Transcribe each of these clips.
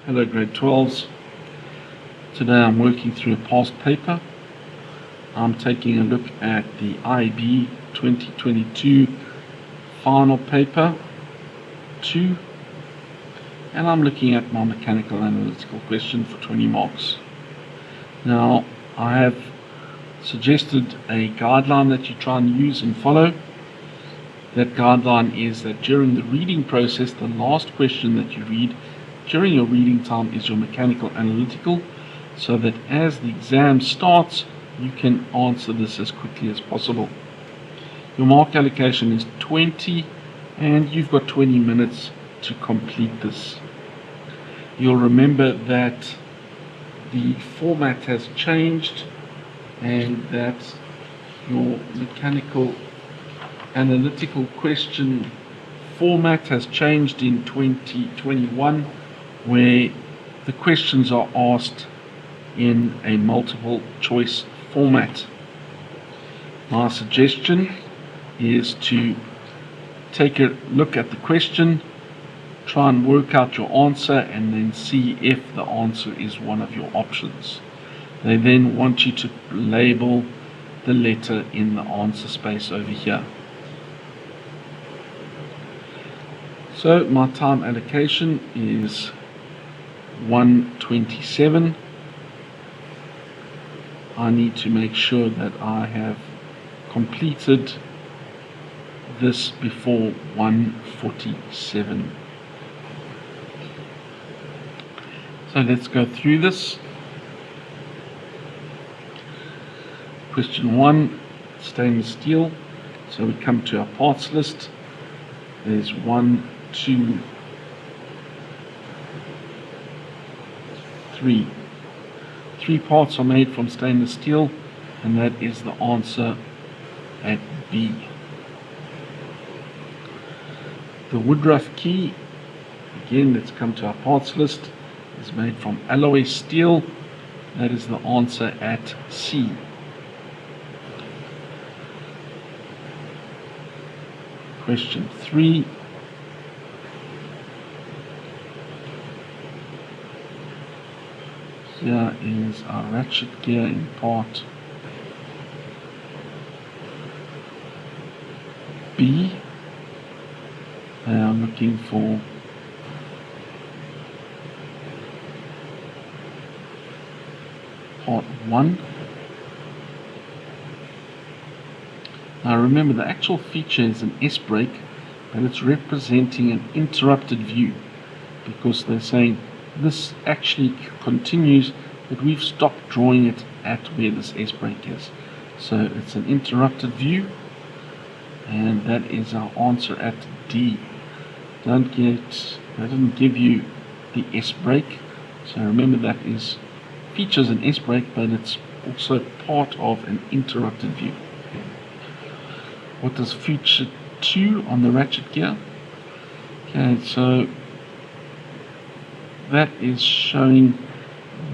Hello grade 12s. Today I'm working through a past paper. I'm taking a look at the IB 2022 final paper 2, and I'm looking at my mechanical analytical question for 20 marks. Now I have suggested a guideline that you try and use and follow. That guideline is that during the reading process, the last question that you read during your reading time is your mechanical analytical, so that as the exam starts, you can answer this as quickly as possible. Your mark allocation is 20, and you've got 20 minutes to complete this. You'll remember that the format has changed and that your mechanical analytical question format has changed in 2021, where the questions are asked in a multiple choice format. My suggestion is to take a look at the question, try and work out your answer, and then see if the answer is one of your options. They then want you to label the letter in the answer space over here. So my time allocation is 1:27. I need to make sure that I have completed this before 1:47. So let's go through this. Question 1, stainless steel. So we come to our parts list. There's 1, 2, 3. 3 parts are made from stainless steel, and that is the answer at B. The Woodruff key, again, let's come to our parts list, is made from alloy steel. That is the answer at C. Question 3. Here is our ratchet gear in part B. I am looking for part 1. Now remember, the actual feature is an S brake, but it's representing an interrupted view, because they're saying this actually continues, but we've stopped drawing it at where this S brake is. So it's an interrupted view, and that is our answer at D. They didn't give you the S brake, so remember that is features an S brake, but it's also part of an interrupted view. What does feature 2 on the ratchet gear? Okay, so that is showing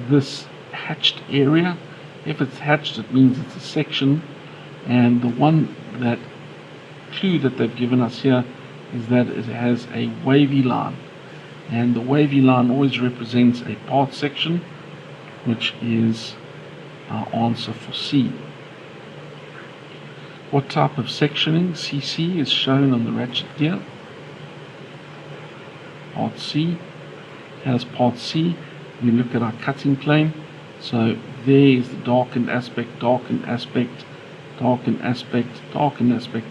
this hatched area. If it's hatched, it means it's a section, and the one that clue that they've given us here is that it has a wavy line, and the wavy line always represents a part section, which is our answer for C. What type of sectioning, CC, is shown on the ratchet gear? Part C. As part C, we look at our cutting plane. So there is the darkened aspect, darkened aspect, darkened aspect, darkened aspect.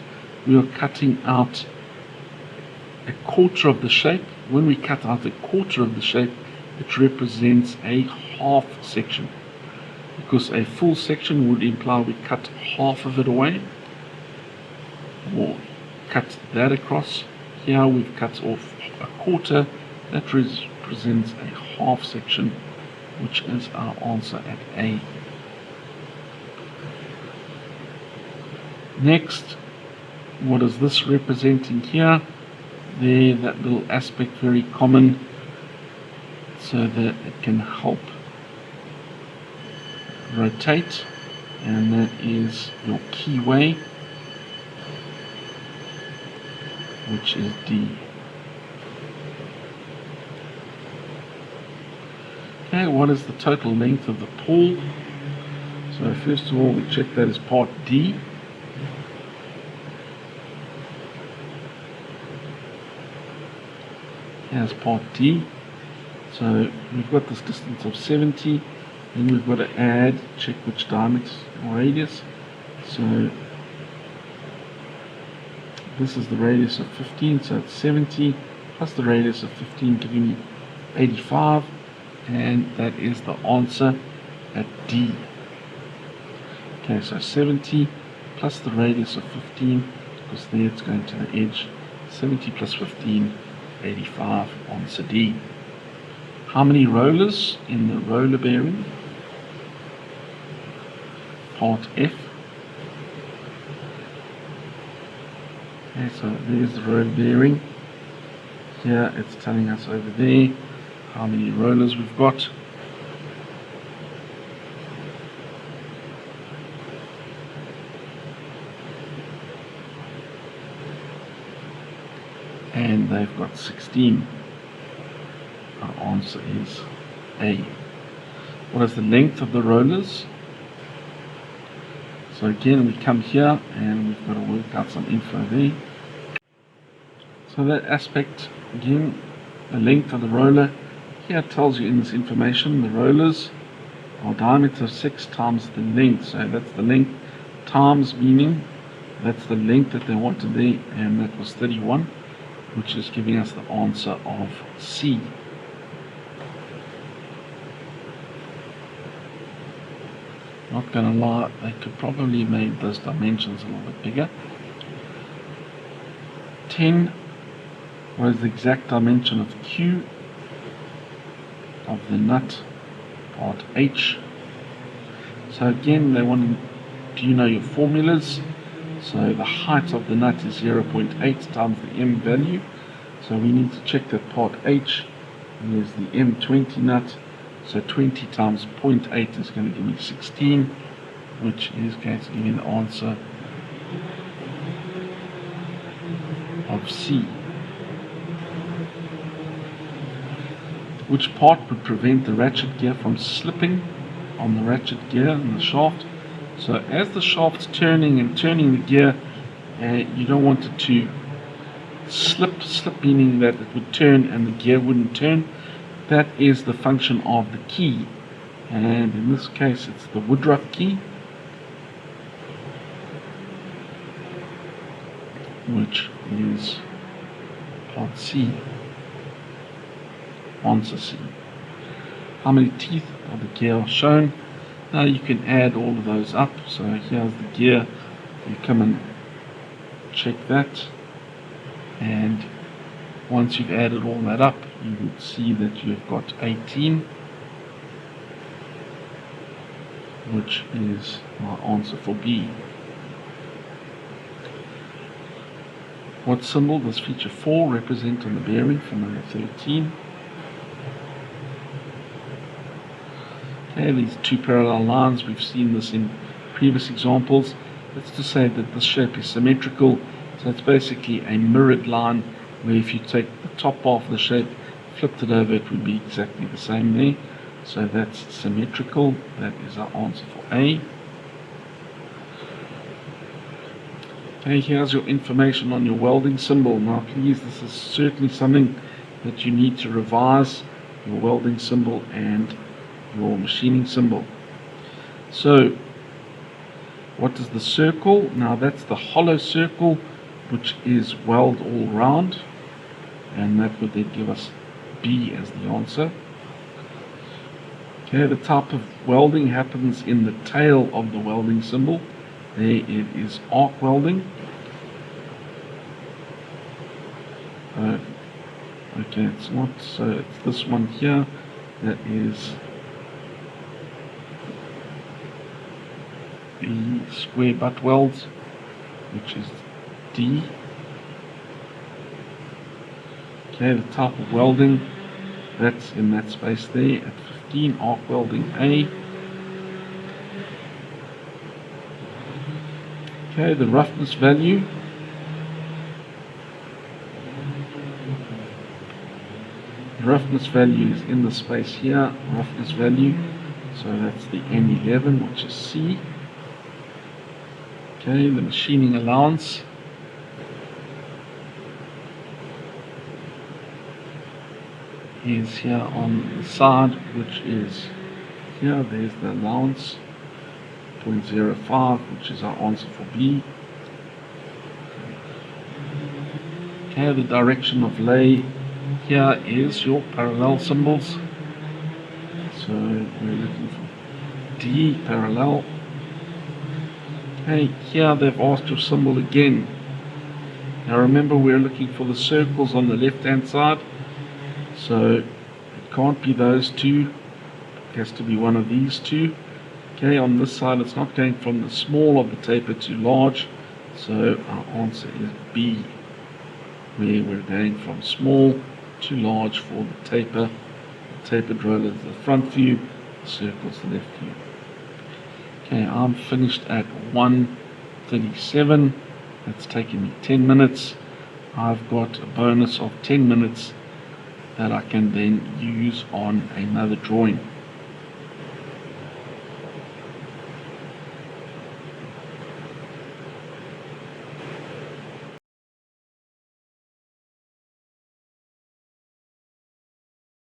We are cutting out a quarter of the shape. When we cut out a quarter of the shape, it represents a half section, because a full section would imply we cut half of it away, or cut that across. Here we've cut off a quarter. That represents a half section, which is our answer at A. Next, what is this representing here? There, that little aspect, very common, so that it can help rotate, and that is your keyway, which is D. Okay, what is the total length of the pool? So first of all, we check that as part D. Here's part D. So we've got this distance of 70, then we've got to add, check which diameter or radius. So this is the radius of 15, so it's 70 plus the radius of 15 giving me 85, and that is the answer at D. Okay, so 70 plus the radius of 15, because there it's going to the edge. 70 plus 15, 85, answer D. How many rollers in the roller bearing? Part F. Okay, so there's the roller bearing. Here it's telling us over there how many rollers we've got. And they've got 16. Our answer is A. What is the length of the rollers? So again, we come here and we've got to work out some info there. So that aspect, again, the length of the roller, here it tells you in this information, the rollers are diameter of 6 times the length. So that's the length times, meaning that's the length that they wanted there, and that was 31, which is giving us the answer of C. Not gonna lie, they could probably have made those dimensions a little bit bigger. 10, what is the exact dimension of Q of the nut, part H? So again, they want, do you know your formulas? So the height of the nut is 0.8 times the M value. So we need to check that part H. And there's the M20 nut. So 20 times 0.8 is going to give me 16, which is going to give me the answer of C. Which part would prevent the ratchet gear from slipping on the ratchet gear in the shaft? So as the shaft's turning and turning the gear, you don't want it to slip meaning that it would turn and the gear wouldn't turn. That is the function of the key, and in this case it's the Woodruff key, which is part C, answer C. How many teeth of the gear are shown? Now you can add all of those up. So here's the gear, you come and check that, and once you've added all that up, you would see that you've got 18, which is my answer for B. What symbol does feature 4 represent on the bearing for number 13? Okay, these two parallel lines, we've seen this in previous examples. That's to say that this shape is symmetrical, so it's basically a mirrored line where if you take the top half of the shape, flipped it over, it would be exactly the same there. So that's symmetrical. That is our answer for A. Okay, here's your information on your welding symbol. Now please, this is certainly something that you need to revise, your welding symbol and your machining symbol. So what is the circle? Now that's the hollow circle, which is weld all round, and that would then give us B as the answer. Okay, the type of welding happens in the tail of the welding symbol. There it is arc welding. Okay, it's not, so it's this one here that is the square butt welds, which is D. Okay, the type of welding, that's in that space there at 15, arc welding A. Okay, the roughness value, Roughness value is in the space here, roughness value. So that's the N11, which is C. Okay, the machining allowance. Is here on the side, which is here. There's the allowance, 0.05, which is our answer for B. Okay, the direction of lay here is your parallel symbols. So we're looking for D, parallel. Okay, here they've asked your symbol again. Now remember, we're looking for the circles on the left hand side. So it can't be those two. It has to be one of these two. Okay, on this side it's not going from the small of the taper to large. So our answer is B, where we're going from small to large for the taper. The tapered roller is the front view, the circle's the left view. Okay, I'm finished at 1:37. That's taken me 10 minutes. I've got a bonus of 10 minutes that I can then use on another drawing.